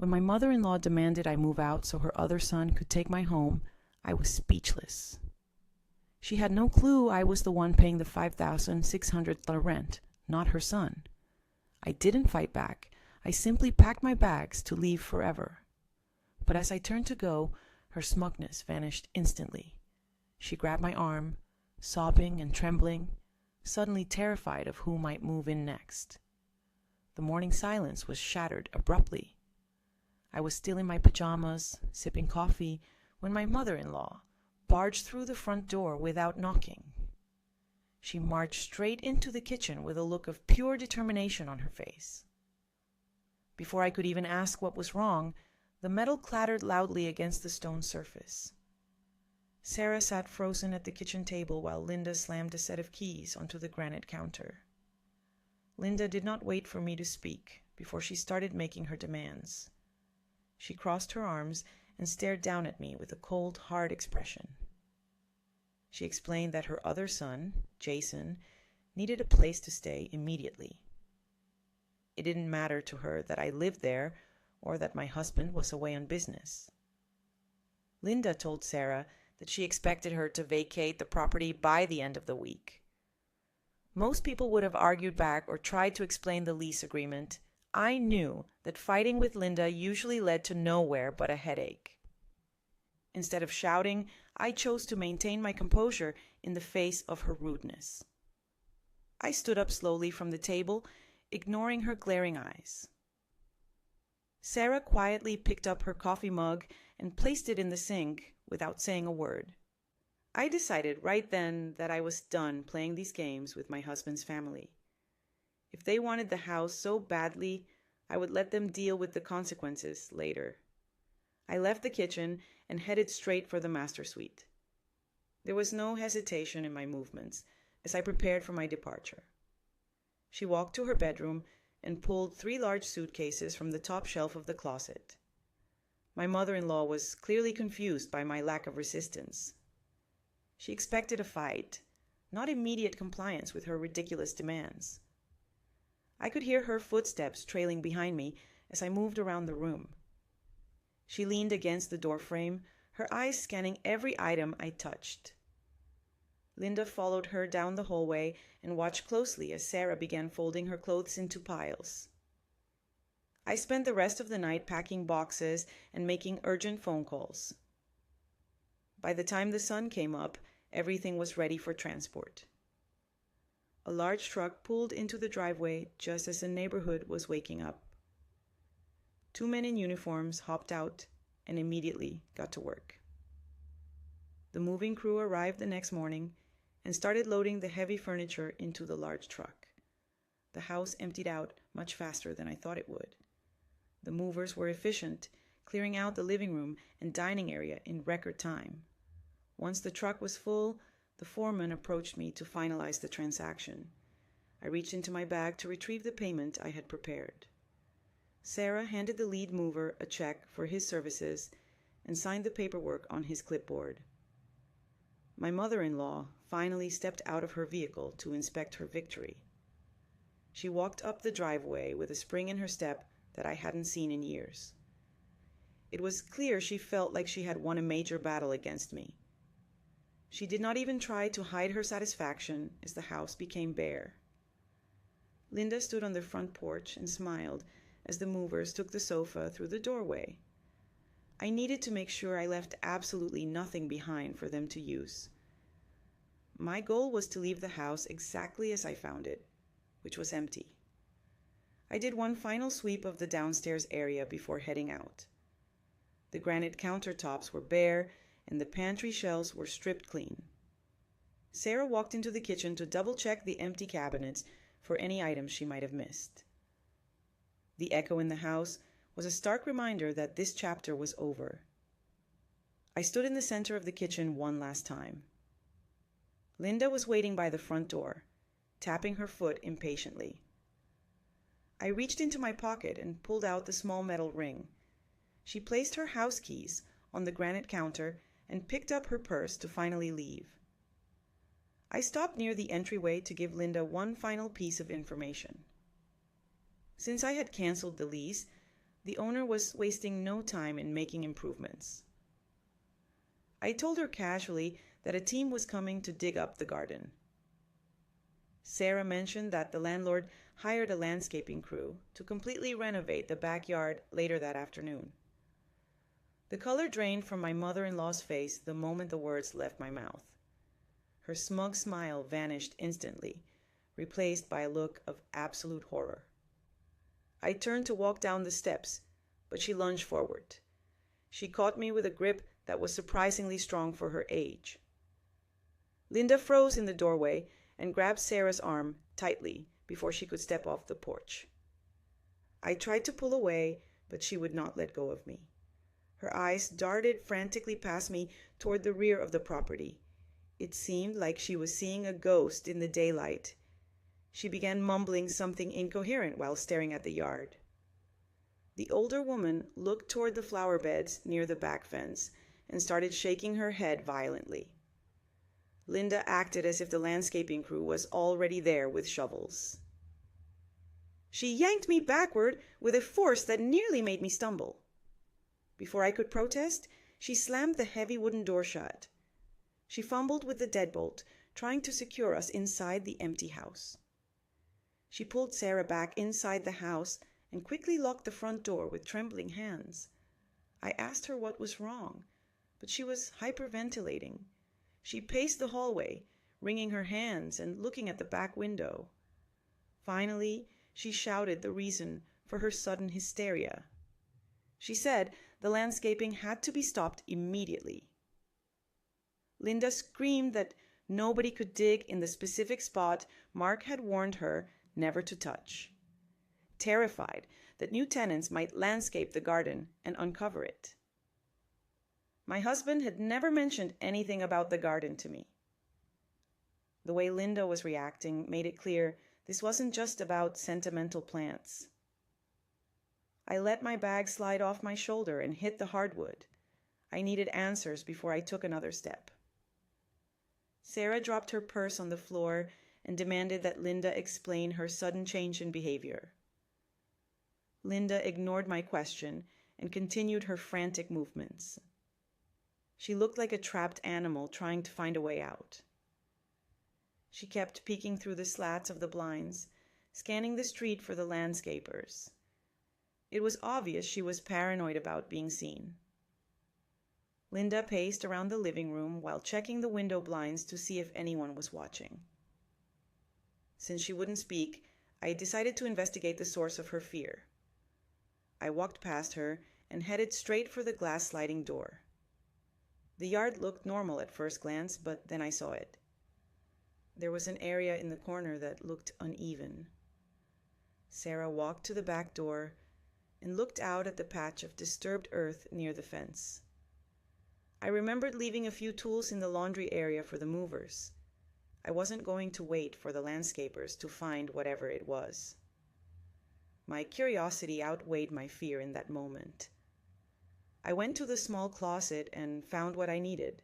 When my mother-in-law demanded I move out so her other son could take my home, I was speechless. She had no clue I was the one paying the $5,600 rent, not her son. I didn't fight back. I simply packed my bags to leave forever. But as I turned to go, her smugness vanished instantly. She grabbed my arm, sobbing and trembling, suddenly terrified of who might move in next. The morning silence was shattered abruptly. I was still in my pajamas, sipping coffee, when my mother-in-law barged through the front door without knocking. She marched straight into the kitchen with a look of pure determination on her face. Before I could even ask what was wrong, the metal clattered loudly against the stone surface. Sarah sat frozen at the kitchen table while Linda slammed a set of keys onto the granite counter. Linda did not wait for me to speak before she started making her demands. She crossed her arms and stared down at me with a cold, hard expression. She explained that her other son, Jason, needed a place to stay immediately. It didn't matter to her that I lived there or that my husband was away on business. Linda told Sarah that she expected her to vacate the property by the end of the week. Most people would have argued back or tried to explain the lease agreement. I knew that fighting with Linda usually led to nowhere but a headache. Instead of shouting, I chose to maintain my composure in the face of her rudeness. I stood up slowly from the table, ignoring her glaring eyes. Sarah quietly picked up her coffee mug and placed it in the sink without saying a word. I decided right then that I was done playing these games with my husband's family. If they wanted the house so badly, I would let them deal with the consequences later. I left the kitchen and headed straight for the master suite. There was no hesitation in my movements as I prepared for my departure. She walked to her bedroom and pulled 3 large suitcases from the top shelf of the closet. My mother-in-law was clearly confused by my lack of resistance. She expected a fight, not immediate compliance with her ridiculous demands. I could hear her footsteps trailing behind me as I moved around the room. She leaned against the doorframe, her eyes scanning every item I touched. Linda followed her down the hallway and watched closely as Sarah began folding her clothes into piles. I spent the rest of the night packing boxes and making urgent phone calls. By the time the sun came up, everything was ready for transport. A large truck pulled into the driveway just as the neighborhood was waking up. 2 men in uniforms hopped out and immediately got to work. The moving crew arrived the next morning and started loading the heavy furniture into the large truck. The house emptied out much faster than I thought it would. The movers were efficient, clearing out the living room and dining area in record time. Once the truck was full, the foreman approached me to finalize the transaction. I reached into my bag to retrieve the payment I had prepared. Sarah handed the lead mover a check for his services and signed the paperwork on his clipboard. My mother-in-law finally stepped out of her vehicle to inspect her victory. She walked up the driveway with a spring in her step that I hadn't seen in years. It was clear she felt like she had won a major battle against me. She did not even try to hide her satisfaction as the house became bare. Linda stood on the front porch and smiled as the movers took the sofa through the doorway. I needed to make sure I left absolutely nothing behind for them to use. My goal was to leave the house exactly as I found it, which was empty. I did one final sweep of the downstairs area before heading out. The granite countertops were bare and the pantry shelves were stripped clean. Sarah walked into the kitchen to double-check the empty cabinets for any items she might have missed. The echo in the house was a stark reminder that this chapter was over. I stood in the center of the kitchen one last time. Linda was waiting by the front door, tapping her foot impatiently. I reached into my pocket and pulled out the small metal ring. She placed her house keys on the granite counter and picked up her purse to finally leave. I stopped near the entryway to give Linda one final piece of information. Since I had canceled the lease, The owner was wasting no time in making improvements. I told her casually that a team was coming to dig up the garden. Sarah mentioned that the landlord hired a landscaping crew to completely renovate the backyard later that afternoon. The color drained from my mother-in-law's face the moment the words left my mouth. Her smug smile vanished instantly, replaced by a look of absolute horror. I turned to walk down the steps, but she lunged forward. She caught me with a grip that was surprisingly strong for her age. Linda froze in the doorway and grabbed Sarah's arm tightly before she could step off the porch. I tried to pull away, but she would not let go of me. Her eyes darted frantically past me toward the rear of the property. It seemed like she was seeing a ghost in the daylight. She began mumbling something incoherent while staring at the yard. The older woman looked toward the flower beds near the back fence and started shaking her head violently. Linda acted as if the landscaping crew was already there with shovels. She yanked me backward with a force that nearly made me stumble. Before I could protest, she slammed the heavy wooden door shut. She fumbled with the deadbolt, trying to secure us inside the empty house. She pulled Sarah back inside the house and quickly locked the front door with trembling hands. I asked her what was wrong, but she was hyperventilating. She paced the hallway, wringing her hands and looking at the back window. Finally, she shouted the reason for her sudden hysteria. She said the landscaping had to be stopped immediately. Linda screamed that nobody could dig in the specific spot Mark had warned her never to touch. Terrified that new tenants might landscape the garden and uncover it. My husband had never mentioned anything about the garden to me. The way Linda was reacting made it clear this wasn't just about sentimental plants. I let my bag slide off my shoulder and hit the hardwood. I needed answers before I took another step. Sarah dropped her purse on the floor and demanded that Linda explain her sudden change in behavior. Linda ignored my question and continued her frantic movements. She looked like a trapped animal trying to find a way out. She kept peeking through the slats of the blinds, scanning the street for the landscapers. It was obvious she was paranoid about being seen. Linda paced around the living room while checking the window blinds to see if anyone was watching. Since she wouldn't speak, I decided to investigate the source of her fear. I walked past her and headed straight for the glass sliding door. The yard looked normal at first glance, but then I saw it. There was an area in the corner that looked uneven. Sarah walked to the back door and looked out at the patch of disturbed earth near the fence. I remembered leaving a few tools in the laundry area for the movers. I wasn't going to wait for the landscapers to find whatever it was. My curiosity outweighed my fear in that moment. I went to the small closet and found what I needed.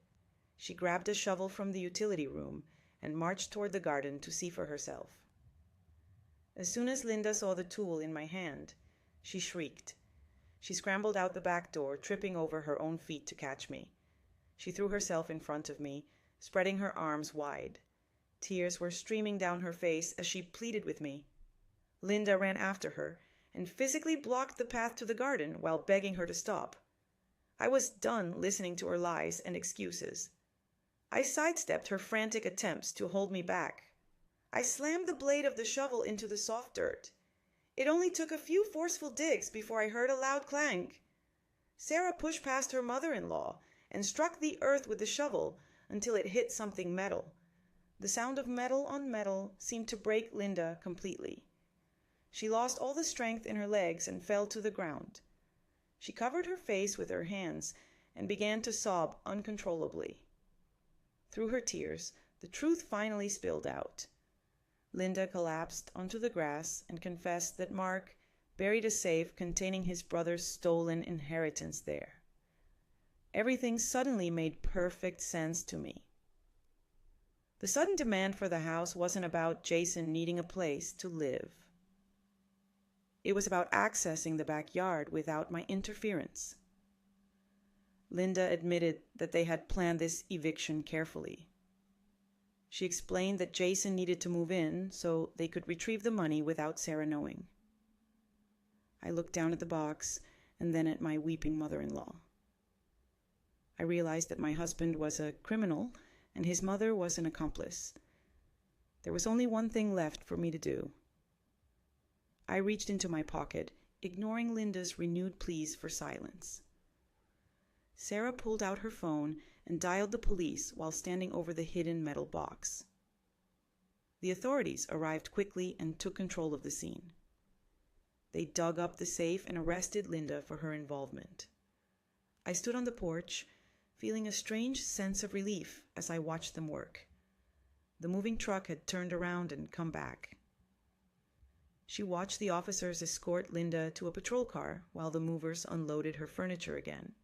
She grabbed a shovel from the utility room and marched toward the garden to see for herself. As soon as Linda saw the tool in my hand, she shrieked. She scrambled out the back door, tripping over her own feet to catch me. She threw herself in front of me, spreading her arms wide. Tears were streaming down her face as she pleaded with me. Linda ran after her and physically blocked the path to the garden while begging her to stop. I was done listening to her lies and excuses. I sidestepped her frantic attempts to hold me back. I slammed the blade of the shovel into the soft dirt. It only took a few forceful digs before I heard a loud clank. Sarah pushed past her mother-in-law and struck the earth with the shovel until it hit something metal. The sound of metal on metal seemed to break Linda completely. She lost all the strength in her legs and fell to the ground. She covered her face with her hands and began to sob uncontrollably. Through her tears, the truth finally spilled out. Linda collapsed onto the grass and confessed that Mark buried a safe containing his brother's stolen inheritance there. Everything suddenly made perfect sense to me. The sudden demand for the house wasn't about Jason needing a place to live. It was about accessing the backyard without my interference. Linda admitted that they had planned this eviction carefully. She explained that Jason needed to move in so they could retrieve the money without Sarah knowing. I looked down at the box and then at my weeping mother-in-law. I realized that my husband was a criminal and his mother was an accomplice. There was only one thing left for me to do. I reached into my pocket, ignoring Linda's renewed pleas for silence. Sarah pulled out her phone and dialed the police while standing over the hidden metal box. The authorities arrived quickly and took control of the scene. They dug up the safe and arrested Linda for her involvement. I stood on the porch, feeling a strange sense of relief as I watched them work. The moving truck had turned around and come back. She watched the officers escort Linda to a patrol car while the movers unloaded her furniture again.